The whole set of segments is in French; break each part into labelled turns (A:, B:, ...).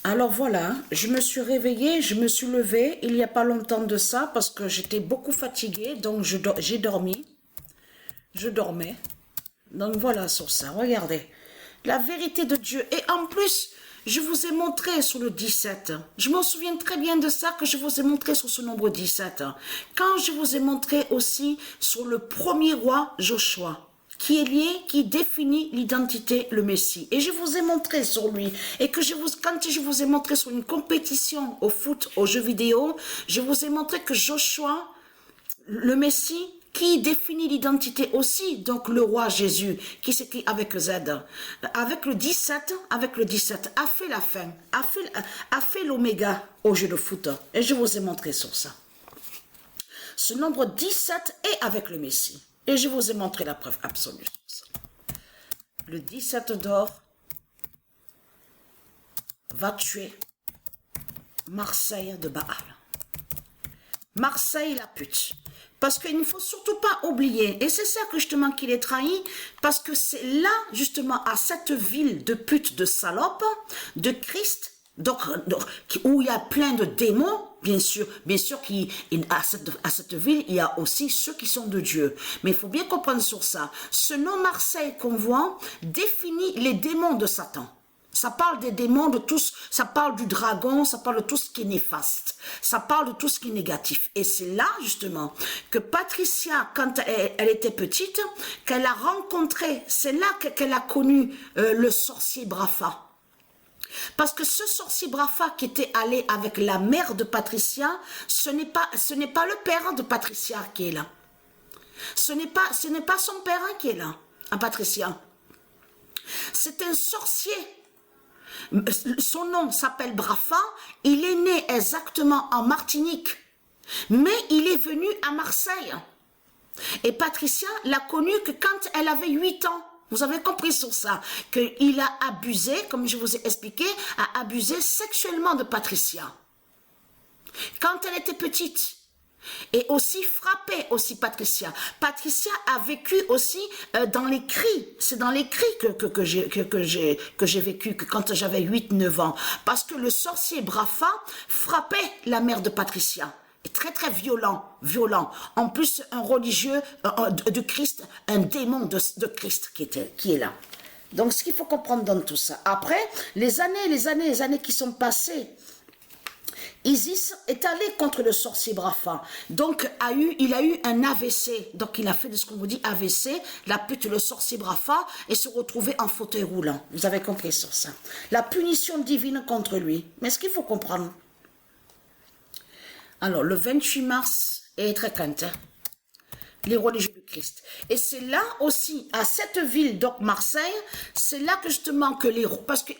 A: Alors voilà, je me suis réveillée, je me suis levée il n'y a pas longtemps de ça parce que j'étais beaucoup fatiguée, donc j'ai dormi, je dormais. Donc voilà sur ça, regardez. La vérité de Dieu. Et en plus, je vous ai montré sur le 17. Je m'en souviens très bien de ça que je vous ai montré sur ce nombre 17. Quand je vous ai montré aussi sur le premier roi Joshua, qui est lié, qui définit l'identité, le Messie. Et je vous ai montré sur lui. Et que quand je vous ai montré sur une compétition au foot, aux jeux vidéo, je vous ai montré que Joshua, le Messie, qui définit l'identité aussi, donc le roi Jésus, qui s'écrit avec Z, avec le 17, a fait la fin, a fait l'oméga au jeu de foot. Et je vous ai montré sur ça. Ce nombre 17 est avec le Messie. Et je vous ai montré la preuve absolue. Le 17 d'or va tuer Marseille de Baal. Marseille la pute. Parce qu'il ne faut surtout pas oublier, et c'est ça que justement qu'il est trahi, parce que c'est là justement à cette ville de pute, de salope, de Christ, donc, où il y a plein de démons, bien sûr à cette ville, il y a aussi ceux qui sont de Dieu. Mais il faut bien comprendre sur ça. Ce nom Marseille qu'on voit définit les démons de Satan. Ça parle des démons, de tous, ça parle du dragon, ça parle de tout ce qui est néfaste. Ça parle de tout ce qui est négatif. Et c'est là, justement, que Patricia, quand elle était petite, qu'elle a rencontré, c'est là qu'elle a connu le sorcier Brafa. Parce que ce sorcier Brafa qui était allé avec la mère de Patricia, ce n'est pas le père de Patricia qui est là. Ce n'est pas son père qui est là, à Patricia. C'est un sorcier. Son nom s'appelle Brafa, il est né exactement en Martinique, mais il est venu à Marseille. Et Patricia l'a connu que quand elle avait 8 ans. Vous avez compris sur ça, qu'il a abusé, comme je vous ai expliqué, a abusé sexuellement de Patricia. Quand elle était petite. Et aussi frappé aussi Patricia. Patricia a vécu aussi dans les cris. C'est dans les cris que j'ai vécu quand j'avais 8-9 ans. Parce que le sorcier Brafa frappait la mère de Patricia. Et très très violent. En plus un religieux de Christ, un démon de Christ qui est là. Donc ce qu'il faut comprendre dans tout ça. Après, les années qui sont passées, Isis est allé contre le sorcier Brafa, donc il a eu un AVC, donc il a fait de ce qu'on vous dit AVC, la pute le sorcier Brafa, et se retrouver en fauteuil roulant. Vous avez compris sur ça. La punition divine contre lui. Mais ce qu'il faut comprendre. Alors, le 28 mars est très crainte. Les religieux du Christ. Et c'est là aussi, à cette ville, donc Marseille, c'est là que justement que parce que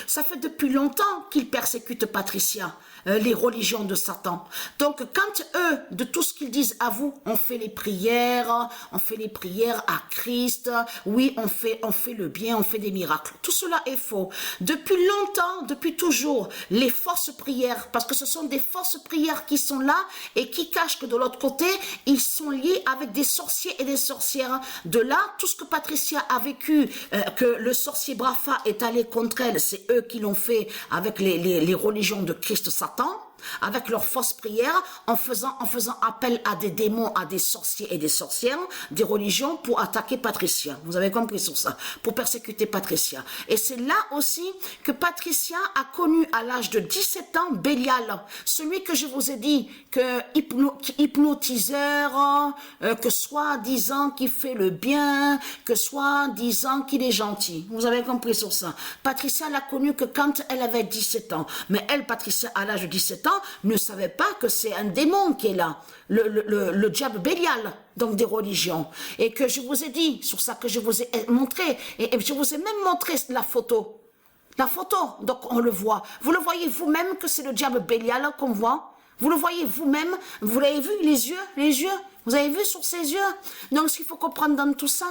A: ça fait depuis longtemps qu'ils persécutent Patricia, les religions de Satan. Donc quand eux, de tout ce qu'ils disent à vous, on fait les prières à Christ, oui, on fait le bien, on fait des miracles. Tout cela est faux. Depuis longtemps, depuis toujours, les fausses prières, parce que ce sont des fausses prières qui sont là et qui cachent que de l'autre côté, ils sont liés avec des sorciers et des sorcières. De là, tout ce que Patricia a vécu, que le sorcier Brafa est allé contre elle, c'est eux qui l'ont fait avec les religions de Christ Satan, avec leurs fausses prières, en faisant appel à des démons, à des sorciers et des sorcières, des religions pour attaquer Patricia. Vous avez compris sur ça, pour persécuter Patricia. Et c'est là aussi que Patricia a connu à l'âge de 17 ans Bélial, celui que je vous ai dit, que hypnotiseur, que soi-disant qui fait le bien, que soi-disant qu'il est gentil. Vous avez compris sur ça. Patricia l'a connu que quand elle avait 17 ans. Mais elle, Patricia, à l'âge de 17 ans, ne savait pas que c'est un démon qui est là, le diable Bélial, donc des religions. Et que je vous ai dit, sur ça que je vous ai montré, et je vous ai même montré la photo. La photo, donc on le voit. Vous le voyez vous-même que c'est le diable Bélial qu'on voit. Vous le voyez vous-même, vous l'avez vu, les yeux, vous avez vu sur ses yeux. Donc ce qu'il faut comprendre dans tout ça,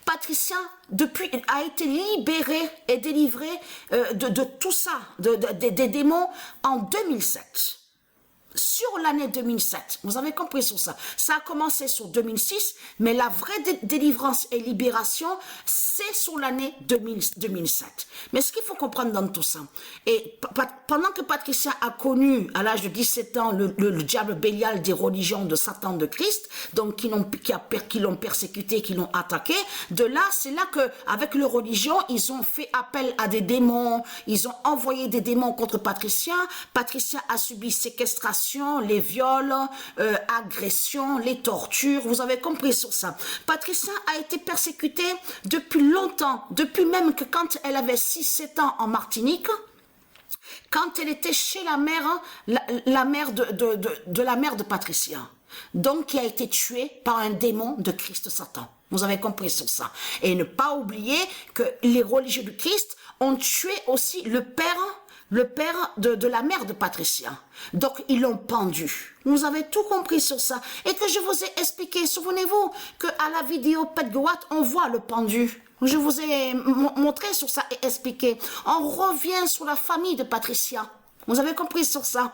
A: Patricia, depuis, a été libérée et délivrée de tout ça, des démons en 2007. sur l'année 2007. Vous avez compris sur ça. Ça a commencé sur 2006, mais la vraie délivrance et libération, c'est sur l'année 2007. Mais ce qu'il faut comprendre dans tout ça, et pendant que Patricia a connu, à l'âge de 17 ans, le diable Bélial des religions de Satan de Christ, donc qui l'ont persécuté, qui l'ont attaqué, de là, c'est là que, avec leur religion, ils ont fait appel à des démons, ils ont envoyé des démons contre Patricia. Patricia a subi séquestration, les viols, agressions, les tortures, vous avez compris sur ça. Patricia a été persécutée depuis longtemps, depuis même que quand elle avait 6-7 ans en Martinique, quand elle était chez la mère, la mère de la mère de Patricia, donc qui a été tuée par un démon de Christ Satan. Vous avez compris sur ça. Et ne pas oublier que les religieux du Christ ont tué aussi le père de la mère de Patricia. Donc, ils l'ont pendu. Vous avez tout compris sur ça. Et que je vous ai expliqué, souvenez-vous qu'à la vidéo Pet Goat, on voit le pendu. Je vous ai montré sur ça et expliqué. On revient sur la famille de Patricia. Vous avez compris sur ça.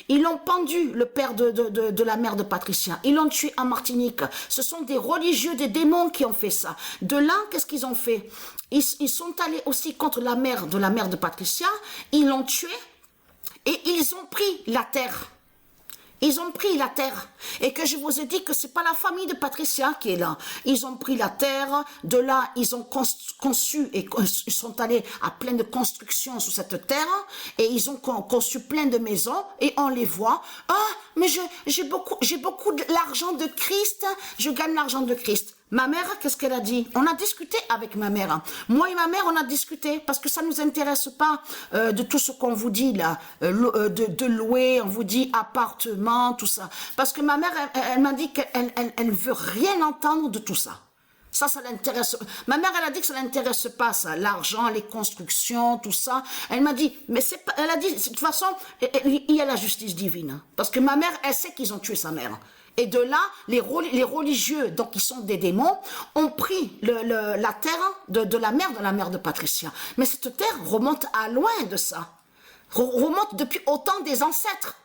A: Ils l'ont pendu, le père de la mère de Patricia. Ils l'ont tué en Martinique. Ce sont des religieux, des démons qui ont fait ça. De là, qu'est-ce qu'ils ont fait? Ils sont allés aussi contre la mère de Patricia. Ils l'ont tué et ils ont pris la terre. Ils ont pris la terre. Et que je vous ai dit que c'est pas la famille de Patricia qui est là. Ils ont pris la terre. De là, ils ont conçu et ils sont allés à plein de constructions sur cette terre. Et ils ont conçu plein de maisons. Et on les voit. Ah, mais j'ai beaucoup de l'argent de Christ. Je gagne l'argent de Christ. Ma mère, qu'est-ce qu'elle a dit? On a discuté avec ma mère. Moi et ma mère, on a discuté parce que ça ne nous intéresse pas de tout ce qu'on vous dit là, de louer, on vous dit appartement, tout ça. Parce que ma mère, elle m'a dit qu'elle veut rien entendre de tout ça. Ça l'intéresse. Ma mère, elle a dit que ça l'intéresse pas, ça, l'argent, les constructions, tout ça. Elle m'a dit, mais c'est pas, elle a dit, de toute façon, il y a la justice divine. Parce que ma mère, elle sait qu'ils ont tué sa mère. Et de là, les religieux, donc qui sont des démons, ont pris la terre de la mère de Patricia. Mais cette terre remonte à loin de ça. Remonte depuis au temps des ancêtres,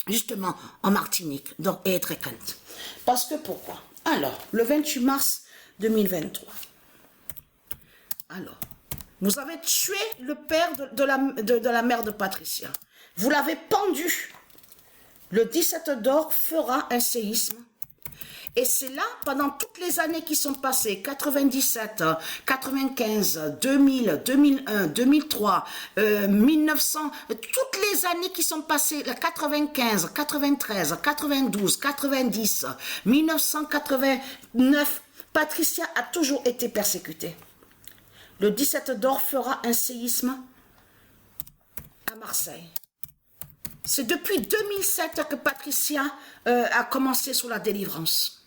A: justement, en Martinique, donc, et très crainte. Parce que pourquoi? Alors, le 28 mars 2023. Alors, vous avez tué le père de la mère de Patricia. Vous l'avez pendu. Le 17 d'or fera un séisme. Et c'est là, pendant toutes les années qui sont passées, 97, 95, 2000, 2001, 2003, 1900, toutes les années qui sont passées, 95, 93, 92, 90, 1989, Patricia a toujours été persécutée. Le 17 d'or fera un séisme à Marseille. C'est depuis 2007 que Patricia a commencé sur la délivrance.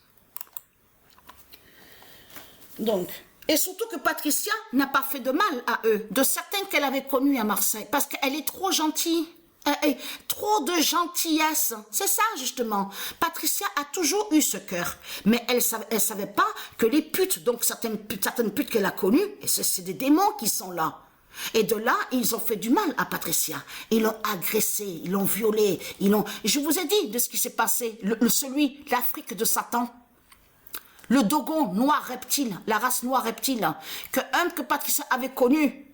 A: Donc, et surtout que Patricia n'a pas fait de mal à eux, de certains qu'elle avait connus à Marseille, parce qu'elle est trop gentille, trop de gentillesse. C'est ça, justement. Patricia a toujours eu ce cœur, mais elle savait pas que les putes, donc certaines putes qu'elle a connues, et c'est des démons qui sont là. Et de là, ils ont fait du mal à Patricia. Ils l'ont agressée, ils l'ont violée, Je vous ai dit de ce qui s'est passé, l'Afrique de Satan. Le Dogon noir reptile, la race noire reptile, que Patricia avait connu,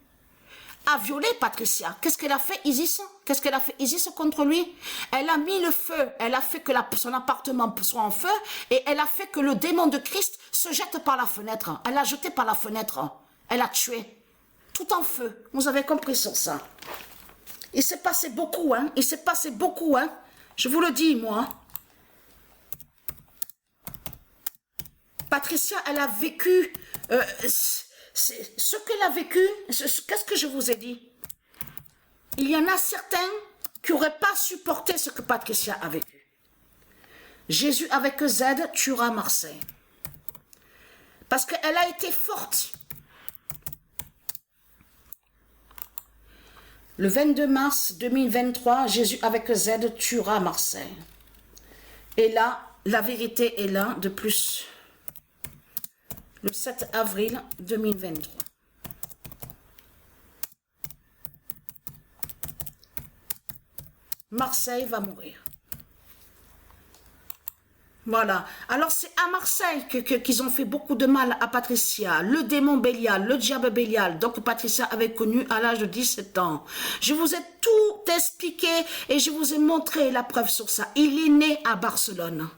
A: a violé Patricia. Qu'est-ce qu'elle a fait, Isis? Qu'est-ce qu'elle a fait, Isis, contre lui? Elle a mis le feu, elle a fait que son appartement soit en feu, et elle a fait que le démon de Christ se jette par la fenêtre. Elle l'a jeté par la fenêtre. Elle a tué. Tout en feu. Vous avez compris sur ça. Il s'est passé beaucoup, hein. Il s'est passé beaucoup, hein. Je vous le dis, moi. Patricia, elle a vécu... ce qu'elle a vécu, qu'est-ce que je vous ai dit? Il y en a certains qui n'auraient pas supporté ce que Patricia a vécu. Jésus avec Z tuera Marseille. Parce qu'elle a été forte. Le 22 mars 2023, Jésus avec Z tuera Marseille. Et là, la vérité est là de plus. Le 7 avril 2023. Marseille va mourir. Voilà. Alors, c'est à Marseille qu'ils ont fait beaucoup de mal à Patricia. Le démon Bélial, le diable Bélial. Donc, Patricia avait connu à l'âge de 17 ans. Je vous ai tout expliqué et je vous ai montré la preuve sur ça. Il est né à Barcelone.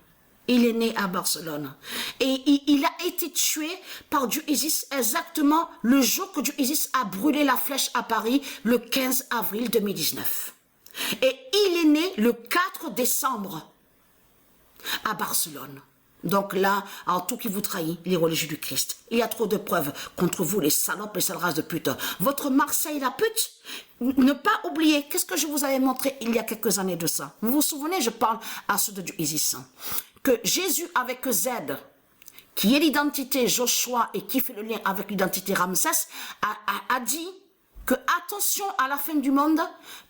A: Il est né à Barcelone. Et il a été tué par Dieu Isis exactement le jour que Dieu Isis a brûlé la flèche à Paris, le 15 avril 2019. Et il est né le 4 décembre à Barcelone. Donc là, en tout qui vous trahit, les religieux du Christ. Il y a trop de preuves contre vous, les salopes, les sales races de pute. Votre Marseille, la pute, ne pas oublier, qu'est-ce que je vous avais montré il y a quelques années de ça. Vous vous souvenez, je parle à ceux de Dieu Isis, que Jésus avec Z, qui est l'identité Joshua et qui fait le lien avec l'identité Ramsès, a dit que attention à la fin du monde,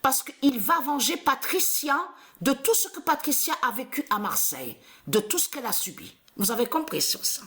A: parce qu'il va venger Patricia de tout ce que Patricia a vécu à Marseille, de tout ce qu'elle a subi. Vous avez compris sur ça?